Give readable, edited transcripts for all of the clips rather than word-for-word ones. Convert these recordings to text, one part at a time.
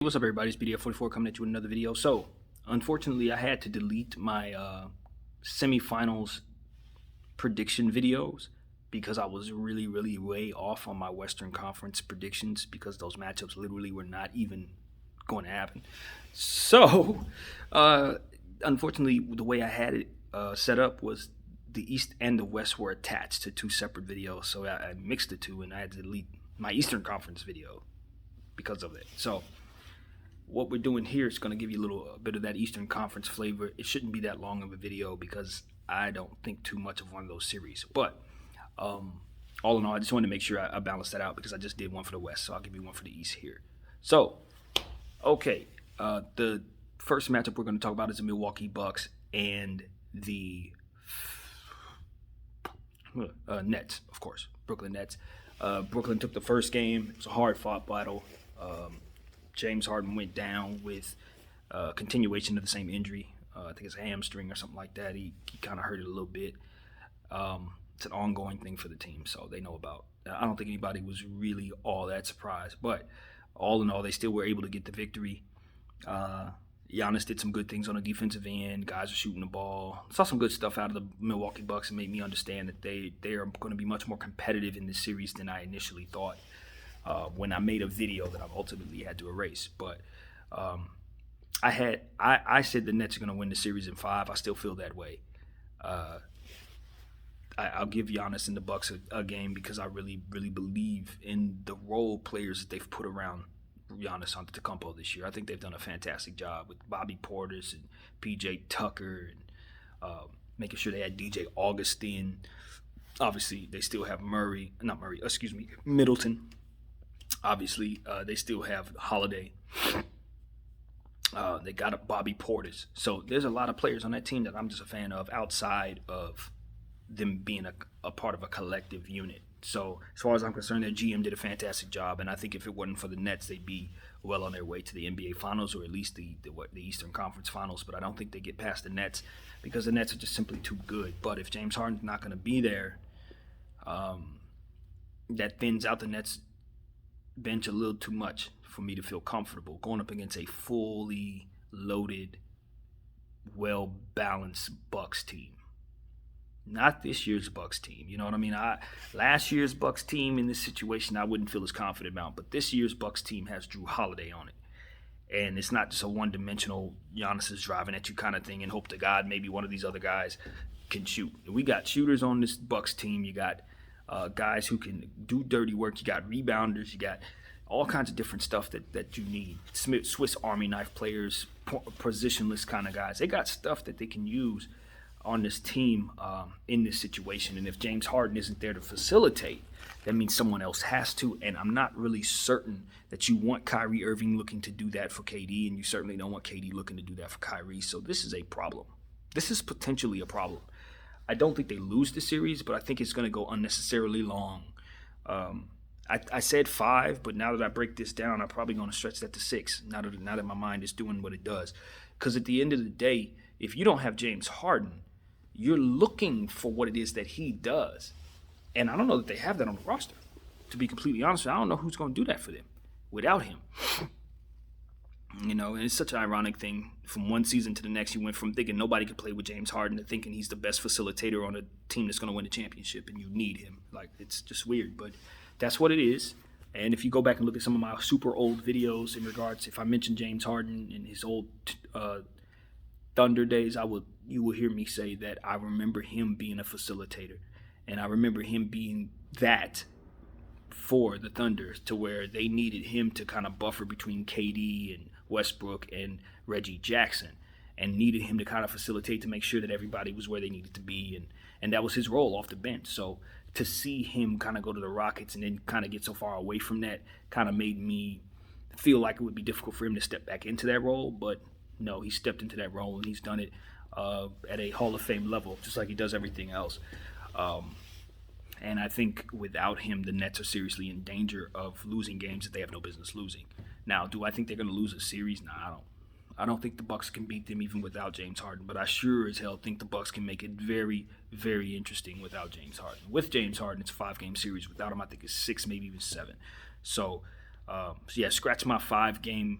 What's up, everybody? It's BDF44 coming at you with another video. So, unfortunately, I had to delete my semifinals prediction videos because I was really way off on my Western Conference predictions because those matchups literally were not even going to happen. So, unfortunately, the way I had it set up was the East and the West were attached to two separate videos. So I mixed the two and I had to delete my Eastern Conference video because of it. So, what we're doing here is going to give you a bit of that Eastern Conference flavor. It shouldn't be that long of a video because I don't think too much of one of those series. But all in all, I just wanted to make sure I balanced that out because I just did one for the West, so I'll give you one for the East here. So, okay, the first matchup we're going to talk about is the Milwaukee Bucks and the Nets, of course, Brooklyn Nets. Brooklyn took the first game. It was a hard-fought battle. James Harden went down with continuation of the same injury. I think it's a hamstring or something like that. He kind of hurt it a little bit. It's an ongoing thing for the team, so they know about. I don't think anybody was really all that surprised, but all in all, they still were able to get the victory. Giannis did some good things on the defensive end. Guys are shooting the ball. Saw some good stuff out of the Milwaukee Bucks and made me understand that they are going to be much more competitive in this series than I initially thought. When I made a video that I've ultimately had to erase. But I said the Nets are going to win the series in 5. I still feel that way. I'll give Giannis and the Bucks a game because I really believe in the role players that they've put around Giannis Antetokounmpo this year. I think they've done a fantastic job with Bobby Portis and PJ Tucker and making sure they had DJ Augustin. Obviously, they still have Middleton. Obviously, they still have Holiday. They got a Bobby Portis. So there's a lot of players on that team that I'm just a fan of outside of them being a part of a collective unit. So as far as I'm concerned, their GM did a fantastic job, and I think if it wasn't for the Nets, they'd be well on their way to the NBA Finals or at least the Eastern Conference Finals. But I don't think they get past the Nets because the Nets are just simply too good. But if James Harden's not going to be there, that thins out the Nets bench a little too much for me to feel comfortable going up against a fully loaded, well-balanced Bucks team. Not this year's Bucks team. You know what I mean? Last year's Bucks team in this situation I wouldn't feel as confident about, but this year's Bucks team has Drew Holiday on it. And it's not just a one-dimensional Giannis is driving at you kind of thing and hope to God maybe one of these other guys can shoot. We got shooters on this Bucks team. You got guys who can do dirty work. You got rebounders. You got all kinds of different stuff that you need. Swiss Army knife players, positionless kind of guys. They got stuff that they can use on this team in this situation. And if James Harden isn't there to facilitate, that means someone else has to. And I'm not really certain that you want Kyrie Irving looking to do that for KD, and you certainly don't want KD looking to do that for Kyrie. So this is a problem. This is potentially a problem. I don't think they lose the series, but I think it's going to go unnecessarily long. I said 5, but now that I break this down, I'm probably going to stretch that to 6. Now that my mind is doing what it does, because at the end of the day, if you don't have James Harden, you're looking for what it is that he does, and I don't know that they have that on the roster. To be completely honest, I don't know who's going to do that for them without him. You know, and it's such an ironic thing. From one season to the next, you went from thinking nobody could play with James Harden to thinking he's the best facilitator on a team that's going to win the championship, and you need him. Like, it's just weird, but that's what it is. And if you go back and look at some of my super old videos in regards, if I mention James Harden in his old Thunder days, you will hear me say that I remember him being a facilitator, and I remember him being that for the Thunder to where they needed him to kind of buffer between KD and Westbrook and Reggie Jackson, and needed him to kind of facilitate to make sure that everybody was where they needed to be, and that was his role off the bench. So to see him kind of go to the Rockets and then kind of get so far away from that kind of made me feel like it would be difficult for him to step back into that role, but no, he stepped into that role and he's done it at a Hall of Fame level, just like he does everything else. And I think without him, the Nets are seriously in danger of losing games that they have no business losing. Now, do I think they're going to lose a series? No, I don't. I don't think the Bucks can beat them even without James Harden, but I sure as hell think the Bucks can make it very, very interesting without James Harden. With James Harden, it's a 5-game series. Without him, I think it's 6, maybe even 7. So yeah, scratch my 5-game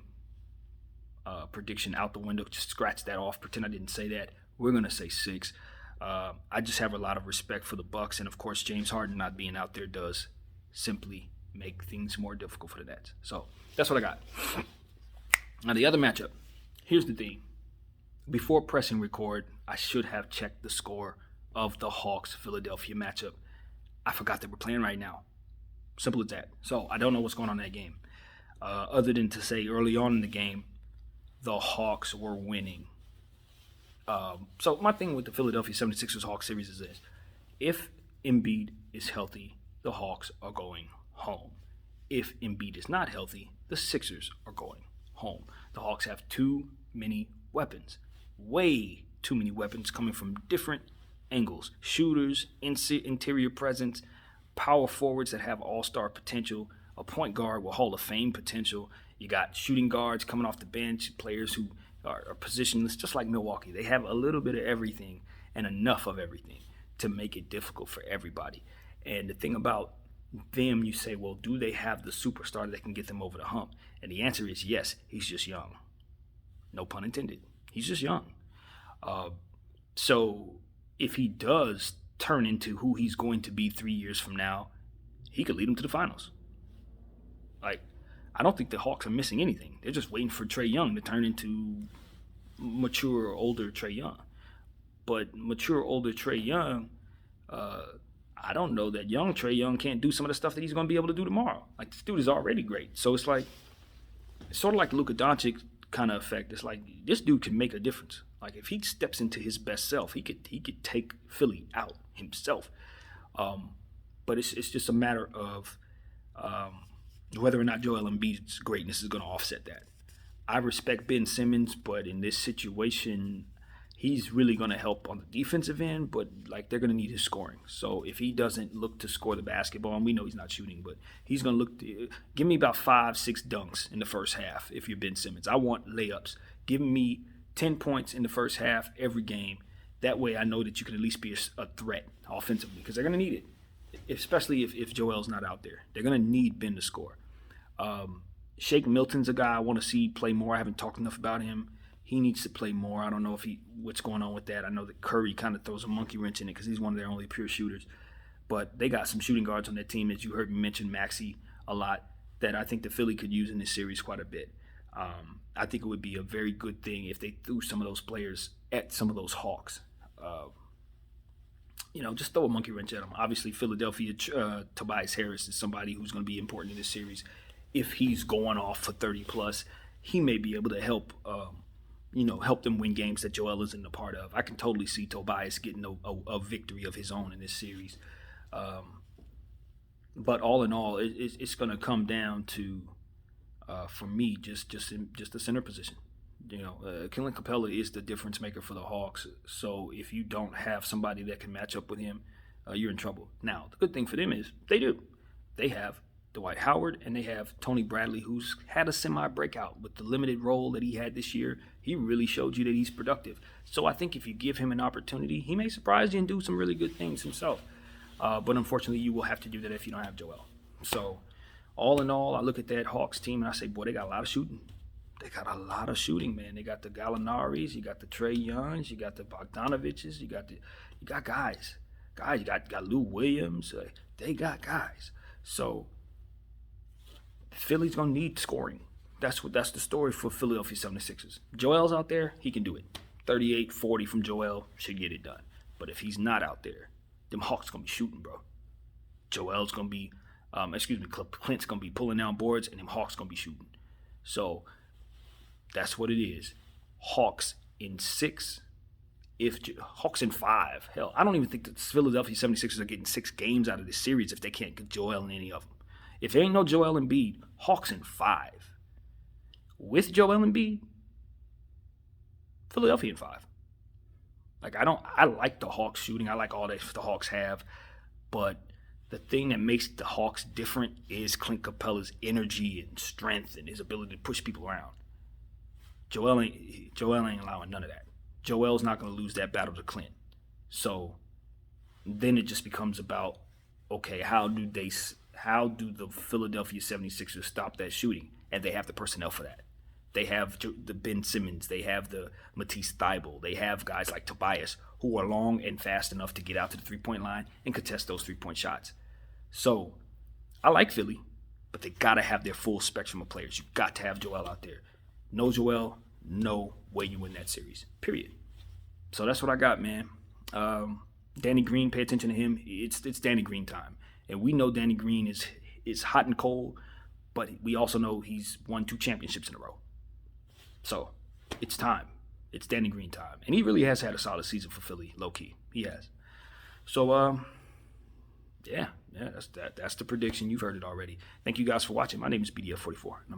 prediction out the window. Just scratch that off. Pretend I didn't say that. We're gonna say 6. I just have a lot of respect for the Bucks, and of course, James Harden not being out there does simply make things more difficult for the Nets. So that's what I got. Now the other matchup. Here's the thing. Before pressing record, I should have checked the score of the Hawks-Philadelphia matchup. I forgot that we're playing right now. Simple as that. So I don't know what's going on in that game. Other than to say early on in the game, the Hawks were winning. So my thing with the Philadelphia 76ers Hawks series is this. If Embiid is healthy, the Hawks are going home. If Embiid is not healthy, the Sixers are going home. The Hawks have too many weapons. Way too many weapons coming from different angles. Shooters, interior presence, power forwards that have all-star potential, a point guard with Hall of Fame potential. You got shooting guards coming off the bench, players who are positionless, just like Milwaukee. They have a little bit of everything and enough of everything to make it difficult for everybody. And the thing about them, you say, well, do they have the superstar that can get them over the hump? And the answer is yes, he's just young. No pun intended. He's just young. So if he does turn into who he's going to be 3 years from now, he could lead them to the finals. Like, I don't think the Hawks are missing anything. They're just waiting for Trae Young to turn into mature, older Trae Young. But mature, older Trae Young, I don't know that young Trae Young can't do some of the stuff that he's going to be able to do tomorrow. Like, this dude is already great. So it's like, it's sort of like Luka Doncic kind of effect. It's like, this dude can make a difference. Like, if he steps into his best self, he could take Philly out himself. But it's just a matter of whether or not Joel Embiid's greatness is going to offset that. I respect Ben Simmons, but in this situation, he's really going to help on the defensive end, but like they're going to need his scoring. So if he doesn't look to score the basketball, and we know he's not shooting, but he's going to look to give me about 5-6 dunks in the first half if you're Ben Simmons. I want layups. Give me 10 points in the first half every game. That way I know that you can at least be a threat offensively because they're going to need it, especially if Joel's not out there. They're going to need Ben to score. Shake Milton's a guy I want to see play more. I haven't talked enough about him. He needs to play more. I don't know what's going on with that. I know that Curry kind of throws a monkey wrench in it because he's one of their only pure shooters. But they got some shooting guards on that team, as you heard me mention Maxey a lot, that I think the Philly could use in this series quite a bit. I think it would be a very good thing if they threw some of those players at some of those Hawks. Just throw a monkey wrench at them. Obviously, Philadelphia, Tobias Harris is somebody who's going to be important in this series. If he's going off for 30+, he may be able to help help them win games that Joel isn't a part of. I can totally see Tobias getting a victory of his own in this series. But all in all, it's going to come down to, for me, just the center position. Clint Capella is the difference maker for the Hawks. So if you don't have somebody that can match up with him, you're in trouble. Now, the good thing for them is they do. They have Dwight Howard, and they have Tony Bradley, who's had a semi-breakout with the limited role that he had this year. He really showed you that he's productive. So I think if you give him an opportunity, he may surprise you and do some really good things himself. But unfortunately, you will have to do that if you don't have Joel. So all in all, I look at that Hawks team and I say, boy, they got a lot of shooting. They got a lot of shooting, man. They got the Gallinaris, you got the Trae Youngs, you got the Bogdanoviches, you got guys. You got Lou Williams. They got guys. So Philly's going to need scoring. That's the story for Philadelphia 76ers. Joel's out there, he can do it. 38, 40 from Joel should get it done. But if he's not out there, them Hawks going to be shooting, bro. Joel's going to be, Clint's going to be pulling down boards, and them Hawks going to be shooting. So that's what it is. Hawks in 6. Hawks in 5. Hell, I don't even think the Philadelphia 76ers are getting 6 games out of this series if they can't get Joel in any of them. If there ain't no Joel Embiid, Hawks in 5. With Joel Embiid, Philadelphia in 5. I like the Hawks shooting. I like all that the Hawks have. But the thing that makes the Hawks different is Clint Capella's energy and strength and his ability to push people around. Joel ain't allowing none of that. Joel's not going to lose that battle to Clint. So then it just becomes about, okay, how do the Philadelphia 76ers stop that shooting? And they have the personnel for that. They have the Ben Simmons. They have the Matisse Thybulle. They have guys like Tobias who are long and fast enough to get out to the three-point line and contest those three-point shots. So I like Philly, but they got to have their full spectrum of players. You got to have Joel out there. No Joel, no way you win that series, period. So that's what I got, man. Danny Green, pay attention to him. It's Danny Green time. And we know Danny Green is hot and cold, but we also know he's won 2 championships in a row. So it's time. It's Danny Green time. And he really has had a solid season for Philly, low-key. He has. So, yeah, that's the prediction. You've heard it already. Thank you guys for watching. My name is BDF44.